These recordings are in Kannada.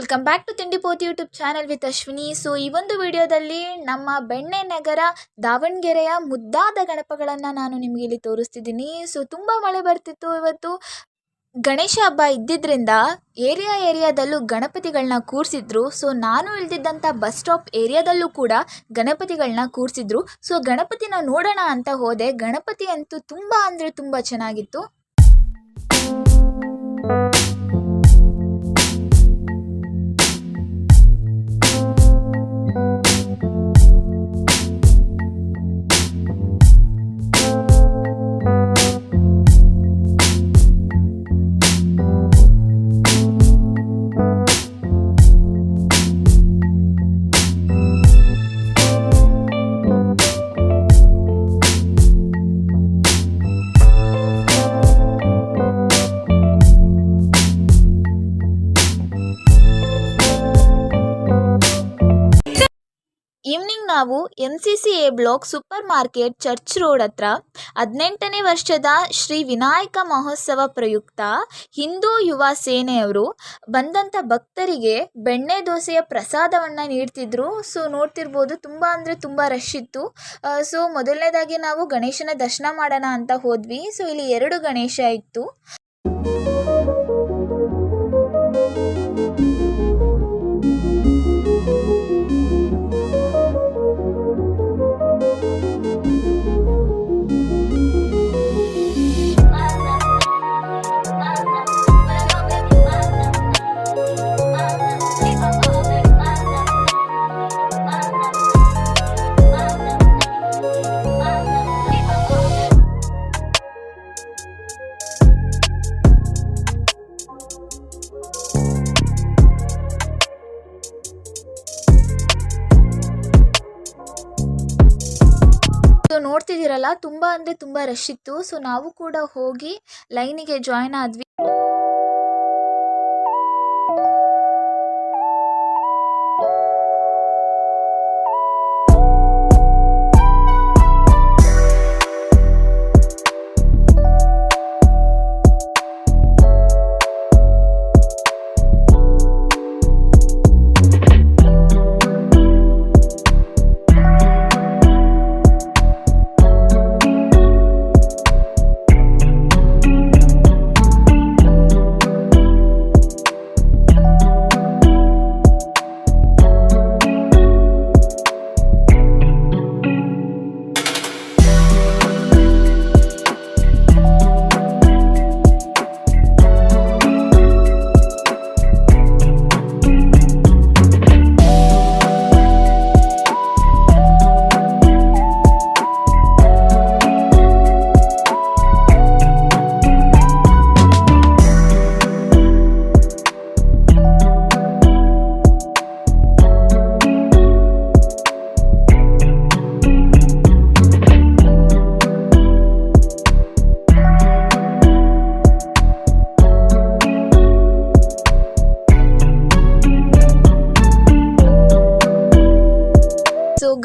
Welcome back to Tindipothi YouTube channel with Ashwini. So ಈ ಒಂದು ವಿಡಿಯೋದಲ್ಲಿ ನಮ್ಮ ಬೆಣ್ಣೆ ನಗರ ದಾವಣಗೆರೆಯ ಮುದ್ದಾದ ಗಣಪಗಳನ್ನು ನಾನು ನಿಮಗೆ ಇಲ್ಲಿ ತೋರಿಸ್ತಿದ್ದೀನಿ. ಸೊ ತುಂಬ ಮಳೆ ಬರ್ತಿತ್ತು ಇವತ್ತು. ಗಣೇಶ ಹಬ್ಬ ಇದ್ದಿದ್ದರಿಂದ ಏರಿಯಾದಲ್ಲೂ ಗಣಪತಿಗಳನ್ನ ಕೂರಿಸಿದ್ರು. ಸೊ ನಾನು ಇಳ್ದಿದ್ದಂಥ ಬಸ್ ಸ್ಟಾಪ್ ಏರಿಯಾದಲ್ಲೂ ಕೂಡ ಗಣಪತಿಗಳನ್ನ ಕೂರಿಸಿದ್ರು. ಸೊ ಗಣಪತಿನ ನೋಡೋಣ ಅಂತ ಹೋದೆ. ಗಣಪತಿ ಅಂತೂ ತುಂಬ ಅಂದರೆ ತುಂಬ ಚೆನ್ನಾಗಿತ್ತು. ಈವ್ನಿಂಗ್ ನಾವು MCCA block supermarket church road ಹತ್ರ 18ನೇ ವರ್ಷದ ಶ್ರೀ ವಿನಾಯಕ ಮಹೋತ್ಸವ ಪ್ರಯುಕ್ತ ಹಿಂದೂ ಯುವ ಸೇನೆಯವರು ಬಂದಂಥ ಭಕ್ತರಿಗೆ ಬೆಣ್ಣೆ ದೋಸೆಯ ಪ್ರಸಾದವನ್ನು ನೀಡ್ತಿದ್ರು. ಸೊ ನೋಡ್ತಿರ್ಬೋದು, ತುಂಬ ಅಂದರೆ ತುಂಬ ರಶ್ ಇತ್ತು. ಸೊ ಮೊದಲನೇದಾಗಿ ನಾವು ಗಣೇಶನ ದರ್ಶನ ಮಾಡೋಣ ಅಂತ ಹೋದ್ವಿ. ಸೊ ಇಲ್ಲಿ 2 ಗಣೇಶ ಇತ್ತು. ಸೊ ನೋಡ್ತಿದ್ದೀರಲ್ಲ, ತುಂಬ ಅಂದರೆ ತುಂಬ ರಶ್ ಇತ್ತು. ಸೊ ನಾವು ಕೂಡ ಹೋಗಿ ಲೈನಿಗೆ ಜಾಯ್ನ್ ಆದ್ವಿ.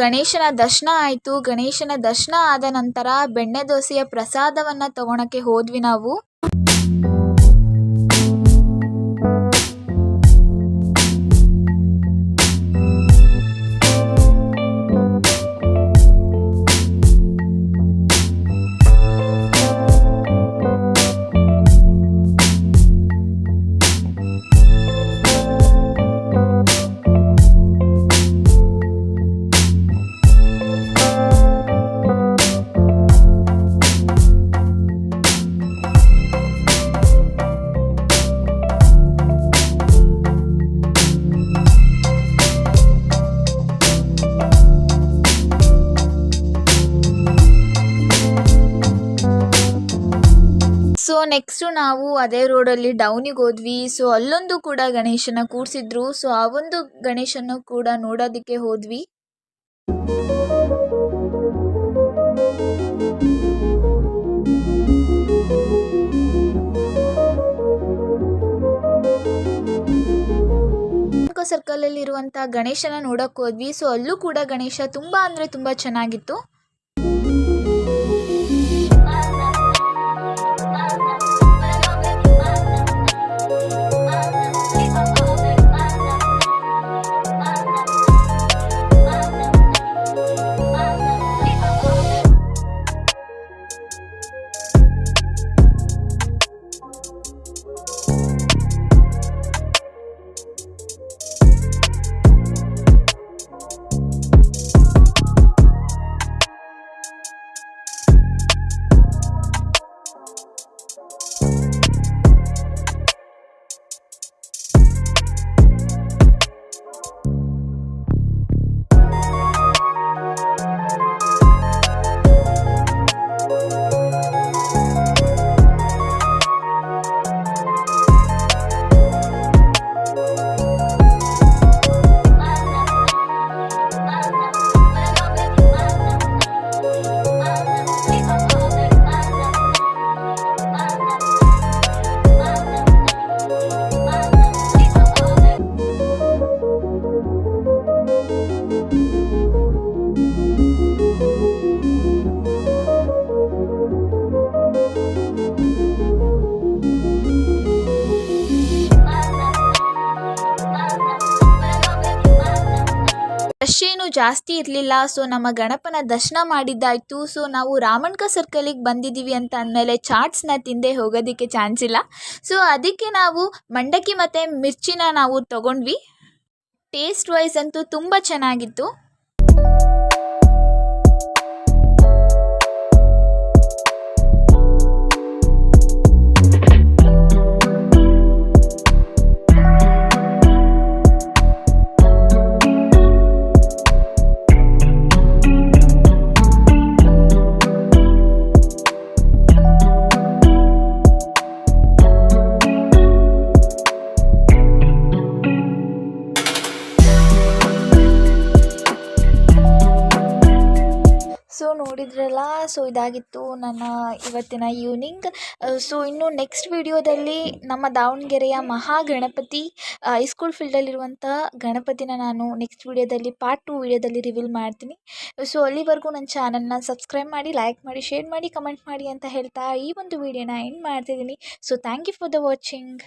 ಗಣೇಶನ ದರ್ಶನ ಆಯಿತು. ಗಣೇಶನ ದರ್ಶನ ಆದ ನಂತರ ಬೆಣ್ಣೆ ದೋಸೆಯ ಪ್ರಸಾದವನ್ನು ತಗೊಳಕ್ಕೆ ಹೋದ್ವಿ ನಾವು. ಸೊ ನೆಕ್ಸ್ಟು ನಾವು ಅದೇ ರೋಡಲ್ಲಿ ಡೌನಿಗೆ ಹೋದ್ವಿ. ಸೊ ಅಲ್ಲೊಂದು ಕೂಡ ಗಣೇಶನ ಕೂರಿಸಿದ್ರು. ಸೊ ಆ ಒಂದು ಗಣೇಶನ ಕೂಡ ನೋಡೋದಕ್ಕೆ ಹೋದ್ವಿ. ಸರ್ಕಲಲ್ಲಿ ಇರುವಂಥ ಗಣೇಶನ ನೋಡೋಕೆ ಹೋದ್ವಿ. ಸೊ ಅಲ್ಲೂ ಕೂಡ ಗಣೇಶ ತುಂಬ ಅಂದರೆ ತುಂಬ ಚೆನ್ನಾಗಿತ್ತು. ರಶ್ ಏನು ಜಾಸ್ತಿ ಇರಲಿಲ್ಲ. ಸೊ ನಮ್ಮ ಗಣಪನ ದರ್ಶನ ಮಾಡಿದ್ದಾಯಿತು. ಸೊ ನಾವು ರಾಮಣ್ಕ ಸರ್ಕಲಿಗೆ ಬಂದಿದ್ದೀವಿ ಅಂತ ಅಂದಮೇಲೆ ಚಾಟ್ಸ್ನ ತಿಂದೇ ಹೋಗೋದಕ್ಕೆ ಚಾನ್ಸ್ ಇಲ್ಲ. ಸೊ ಅದಕ್ಕೆ ನಾವು ಮಂಡಕ್ಕಿ ಮತ್ತು ಮಿರ್ಚಿನ ನಾವು ತೊಗೊಂಡ್ವಿ. ಟೇಸ್ಟ್ ವೈಸ್ ಅಂತೂ ತುಂಬ ಚೆನ್ನಾಗಿತ್ತು. ಸೊ ನೋಡಿದ್ರಲ್ಲ, ಸೊ ಇದಾಗಿತ್ತು ನನ್ನ ಇವತ್ತಿನ ಈವ್ನಿಂಗ್. ಸೊ ಇನ್ನು ನೆಕ್ಸ್ಟ್ ವಿಡಿಯೋದಲ್ಲಿ ನಮ್ಮ ದಾವಣಗೆರೆಯ ಮಹಾಗಣಪತಿ ಹೈಸ್ಕೂಲ್ ಫೀಲ್ಡಲ್ಲಿರುವಂಥ ಗಣಪತಿನ ನಾನು ನೆಕ್ಸ್ಟ್ ವಿಡಿಯೋದಲ್ಲಿ ಪಾರ್ಟ್ 2 ವಿಡಿಯೋದಲ್ಲಿ ರಿವೀಲ್ ಮಾಡ್ತೀನಿ. ಸೊ ಅಲ್ಲಿವರೆಗೂ ನನ್ನ ಚಾನಲ್ನ ಸಬ್ಸ್ಕ್ರೈಬ್ ಮಾಡಿ, ಲೈಕ್ ಮಾಡಿ, ಶೇರ್ ಮಾಡಿ, ಕಮೆಂಟ್ ಮಾಡಿ ಅಂತ ಹೇಳ್ತಾ ಈ ಒಂದು ವಿಡಿಯೋನ ಎಂಡ್ ಮಾಡ್ತಿದ್ದೀನಿ. So thank you for the watching.